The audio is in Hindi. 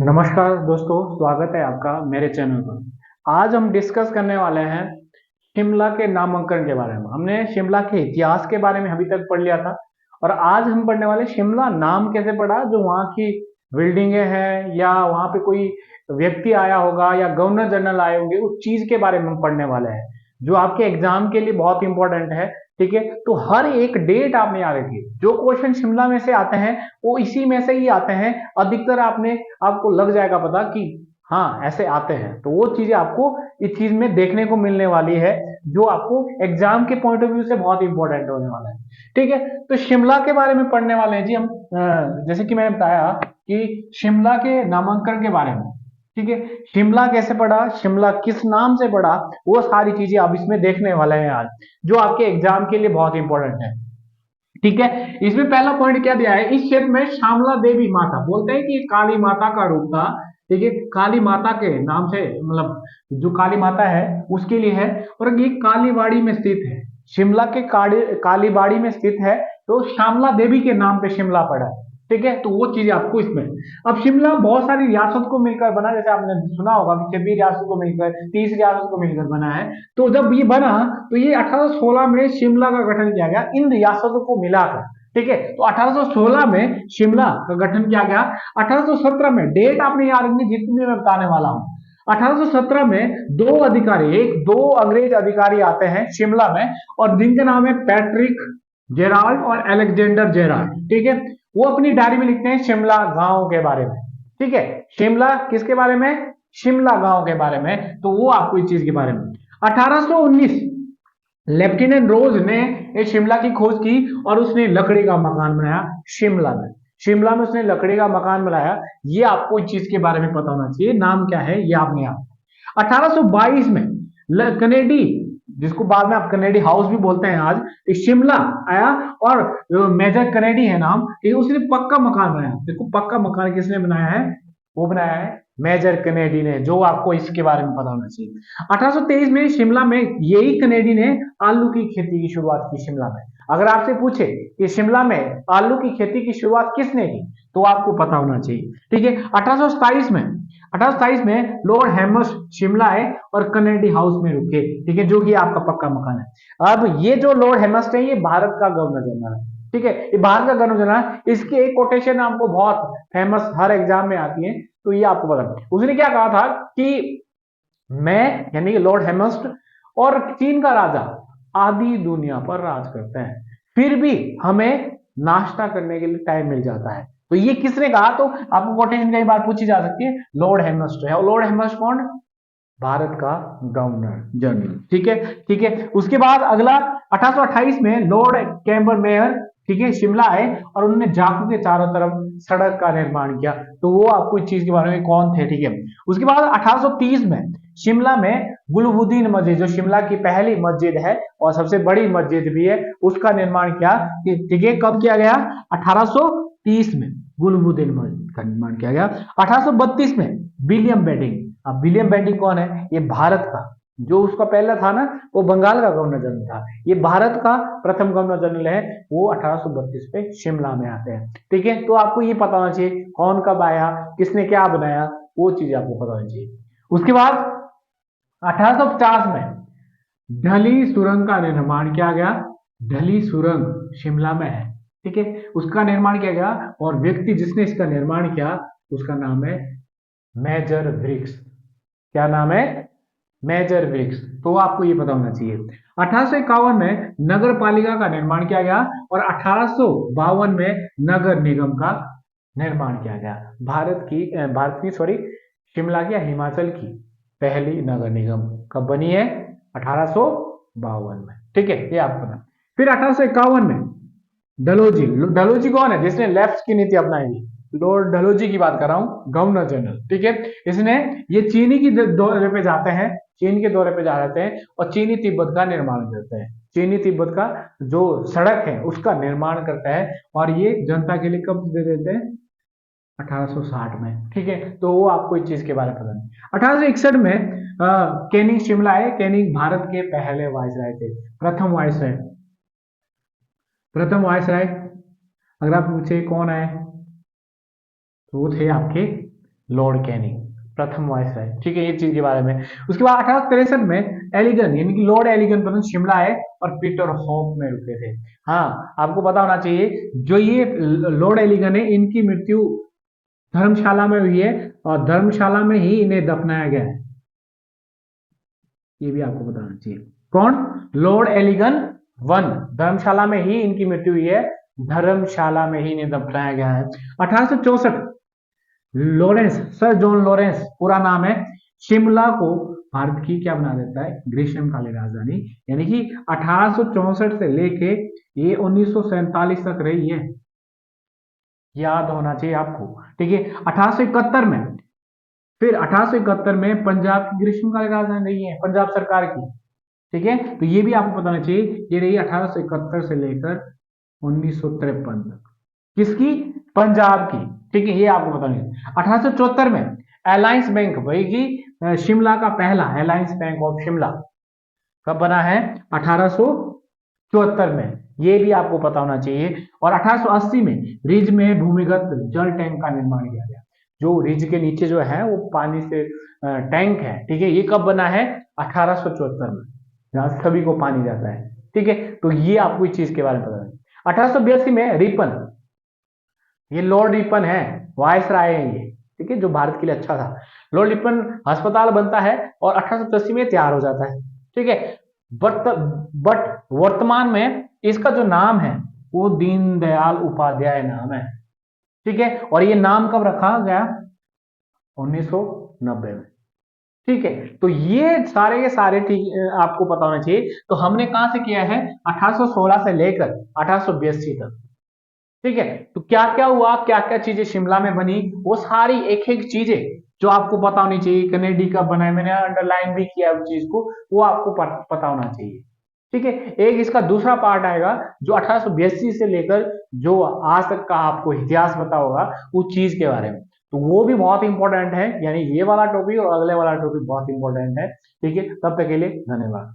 नमस्कार दोस्तों, स्वागत है आपका मेरे चैनल पर। आज हम डिस्कस करने वाले हैं शिमला के नामांकन के बारे में। हमने शिमला के इतिहास के बारे में अभी तक पढ़ लिया था और आज हम पढ़ने वाले शिमला नाम कैसे पड़ा, जो वहाँ की बिल्डिंगें हैं या वहाँ पे कोई व्यक्ति आया होगा या गवर्नर जनरल आए होंगे, उस चीज के बारे में हम पढ़ने वाले हैं जो आपके एग्जाम के लिए बहुत इंपॉर्टेंट है। ठीक है, तो हर एक डेट आपने याद रखी। जो क्वेश्चन शिमला में से आते हैं वो इसी में से ही आते हैं। अधिकतर आपको लग जाएगा पता कि हाँ ऐसे आते हैं, तो वो चीजें आपको इस चीज में देखने को मिलने वाली है जो आपको एग्जाम के पॉइंट ऑफ व्यू से बहुत इंपॉर्टेंट होने वाला है। ठीक है, तो शिमला के बारे में पढ़ने वाले हैं जी हम। जैसे कि मैंने बताया कि शिमला के नामांकन के बारे में। ठीक है, शिमला कैसे पड़ा, शिमला किस नाम से पड़ा, वो सारी चीजें आप इसमें देखने वाले हैं आज, जो आपके एग्जाम के लिए बहुत इंपॉर्टेंट है। ठीक है, इसमें पहला पॉइंट क्या दिया है, इस क्षेत्र में श्यामला देवी माता, बोलते हैं कि काली माता का रूप था। ठीक है, काली माता के नाम से, मतलब जो काली माता है उसके लिए है, और ये कालीबाड़ी में स्थित है। शिमला के कालीबाड़ी में स्थित है, तो श्यामला देवी के नाम पे शिमला पड़ा है। ठीक है, तो वो चीज आपको इसमें। अब शिमला बहुत सारी रियासत को मिलकर बना, जैसे आपने सुना होगा कि 26 रियासत को मिलकर, 30 रियासत को मिलकर बना है। तो जब ये बना तो ये 1816 में शिमला का गठन किया गया इन रियासतों को मिलाकर। ठीक है, तो 1816 में शिमला का गठन किया गया। 1817 में, डेट आपने याद रखनी जितनी मैं बताने वाला हूं, 1817 में दो अंग्रेज अधिकारी आते हैं शिमला में, और जिनका नाम है पैट्रिक जेराल्ड और अलेक्जेंडर जेराल्ड। ठीक है, वो अपनी डायरी में लिखते हैं शिमला गांव के बारे में। ठीक है, शिमला किसके बारे में, शिमला गांव के बारे में, तो वो आपको इस चीज के बारे में। 1819 लेफ्टिनेंट रोज ने इस शिमला की खोज की और उसने लकड़ी का मकान बनाया शिमला में। शिमला में उसने लकड़ी का मकान बनाया, ये आपको इस चीज के बारे में पता होना चाहिए। नाम क्या है ये आपने आप। 1822 में कनेडी, जिसको बाद में आप कनेडी हाउस भी बोलते हैं आज, शिमला आया, और मेजर कनेडी है नाम, उसने पक्का मकान बनाया। देखो पक्का मकान किसने बनाया है, वो बनाया है मेजर कनेडी ने, जो आपको इसके बारे में पता होना चाहिए। 1823 में शिमला में यही कनेडी ने आलू की खेती की शुरुआत की शिमला में। अगर आपसे पूछे कि शिमला में आलू की खेती की शुरुआत किसने की, तो आपको पता होना चाहिए। ठीक है, 1827 में लॉर्ड हेमस शिमला आए और कनेडी हाउस में रुके। ठीक है, जो कि आपका पक्का मकान है। अब ये जो लॉर्ड हेमस है, ये भारत का गवर्नर जनरल है। ठीक है, ये भारत का गवर्नर जनरल, इसकी एक कोटेशन आपको बहुत फेमस हर एग्जाम में आती है, तो ये आपको पता। उसने क्या कहा था कि मैं, यानी कि लॉर्ड हेमस्ट और चीन का राजा आधी दुनिया पर राज करते हैं, फिर भी हमें नाश्ता करने के लिए टाइम मिल जाता है। तो ये किसने कहा, तो आपको कोटेशन कई बार पूछी जा सकती है, लॉर्ड हेमस्ट है। और लॉर्ड हेमस्ट कौन, भारत का गवर्नर जनरल। ठीक है, ठीक है। उसके बाद अगला 1828 में लॉर्ड कैम्बर मेयर, ठीक है, शिमला आए और उन्होंने जाखू के चारों तरफ सड़क का निर्माण किया। तो वो आपको इस चीज के बारे में कौन थे। ठीक है, उसके बाद 1830 में शिमला में गुलबुद्दीन मस्जिद, जो शिमला की पहली मस्जिद है और सबसे बड़ी मस्जिद भी है, उसका निर्माण किया। ठीक है, कब किया गया, 1830 में गुलबुद्दीन मस्जिद का निर्माण किया गया। 1832 में विलियम बेंटिंग। अब विलियम बेंटिंग कौन है, ये भारत का, जो उसका पहला था ना वो बंगाल का गवर्नर जनरल था, ये भारत का प्रथम गवर्नर जनरल है, वो 1832 पे शिमला में आते हैं। ठीक है, तो आपको ये पता होना चाहिए कौन कब आया, किसने क्या बनाया, वो चीज आपको पता होनी चाहिए। उसके बाद 1850 में ढली सुरंग का निर्माण किया गया। ढली सुरंग शिमला में है। ठीक है, उसका निर्माण किया गया, और व्यक्ति जिसने इसका निर्माण किया उसका नाम है मेजर वृक्स। क्या नाम है, मेजर वृक्स। तो आपको ये पता होना चाहिए। 1851 में नगर पालिका का निर्माण किया गया और 1852 में नगर निगम का निर्माण किया गया। भारत की सॉरी, शिमला की या हिमाचल की पहली नगर निगम कब बनी है, 1852 में। ठीक है, ये आपको पता। फिर 1851 में डलोजी। डलोजी कौन है, जिसने लेफ्ट की नीति अपनाई, लॉर्ड डलोजी की बात कर रहा हूं, गवर्नर जनरल। ठीक है, इसने, ये चीनी की दौरे पे जाते हैं, चीन के दौरे पे जा जाते हैं और चीनी तिब्बत का निर्माण करते हैं। चीनी तिब्बत का जो सड़क है उसका निर्माण करता है, और ये जनता के लिए कब दे देते हैं, 1860 में। ठीक है, तो वो आपको इस चीज के बारे में पता नहीं। 1861 में कैनिंग शिमला है। कैनिंग भारत के पहले वायसराय थे, प्रथम वायसराय। प्रथम वायसराय अगर आप पूछे कौन है, तो वो थे आपके लॉर्ड कैनिंग प्रथम वायसराय, ठीक है, ये चीज के बारे में। उसके बाद 1863 में एलिगन यानी कि लॉर्ड एलिगन तुरंत शिमला आए और पीटर होप में रुके थे। हाँ, आपको पता होना चाहिए जो ये लॉर्ड एलिगन है इनकी मृत्यु धर्मशाला में हुई है और धर्मशाला में ही इन्हें दफनाया गया है, ये भी आपको बताना चाहिए। कौन? लॉर्ड एलिगन वन, धर्मशाला में ही इनकी मृत्यु हुई है, धर्मशाला में ही इन्हें दफनाया गया है। 1864 लॉरेंस, सर जॉन लॉरेंस पूरा नाम है, शिमला को भारत की क्या बना देता है? ग्रीष्मकालीन राजधानी, यानी कि 1864 से लेके ये 1947 तक रही है, याद होना चाहिए आपको, ठीक है। 1871 में, फिर 1871 में पंजाब की ग्रीष्मकालीन राजधानी रही है, पंजाब सरकार की, ठीक है। तो ये भी आपको पता होना चाहिए, ये रही 1871 से लेकर 1953 तक, किसकी? पंजाब की, ठीक है, ये आपको पता नहीं। 1874 में अलायंस बैंक, वही की शिमला का पहला अलायंस बैंक ऑफ शिमला कब बना है? 1874 में, ये भी आपको पता होना चाहिए। और 1880 में रिज में भूमिगत जल टैंक का निर्माण किया गया, जो रिज के नीचे जो है वो पानी से टैंक है, ठीक है, ये कब बना है? 1874 में, जहां सभी को पानी जाता है, ठीक है। तो ये आपको इस चीज के बारे में पता है। 1882 में रिपन, ये लॉर्ड रिपन है, वायसराय है ये, ठीक है, जो भारत के लिए अच्छा था। लॉर्ड रिपन अस्पताल बनता है और 1880 में तैयार हो जाता है, ठीक है। बट वर्तमान में इसका जो नाम है वो दीनदयाल उपाध्याय नाम है, ठीक है। और ये नाम कब रखा गया? 1990 में, ठीक है। तो ये सारे के सारे ठीक आपको पता होना चाहिए। तो हमने कहां से किया है? 1816 से लेकर 1882 तक, ठीक है। तो क्या क्या हुआ, क्या क्या चीजें शिमला में बनी, वो सारी एक एक चीजें जो आपको पता होनी चाहिए। कनेडी कब बना है, मैंने अंडरलाइन भी किया उस चीज को, वो आपको पता होना चाहिए, ठीक है। एक इसका दूसरा पार्ट आएगा जो 1882 से लेकर जो आज तक का आपको इतिहास पता होगा उस चीज के बारे में, तो वो भी बहुत इंपॉर्टेंट है। यानी ये वाला टॉपिक और अगले वाला टॉपिक बहुत इंपॉर्टेंट है, ठीक है। तब तक के लिए धन्यवाद।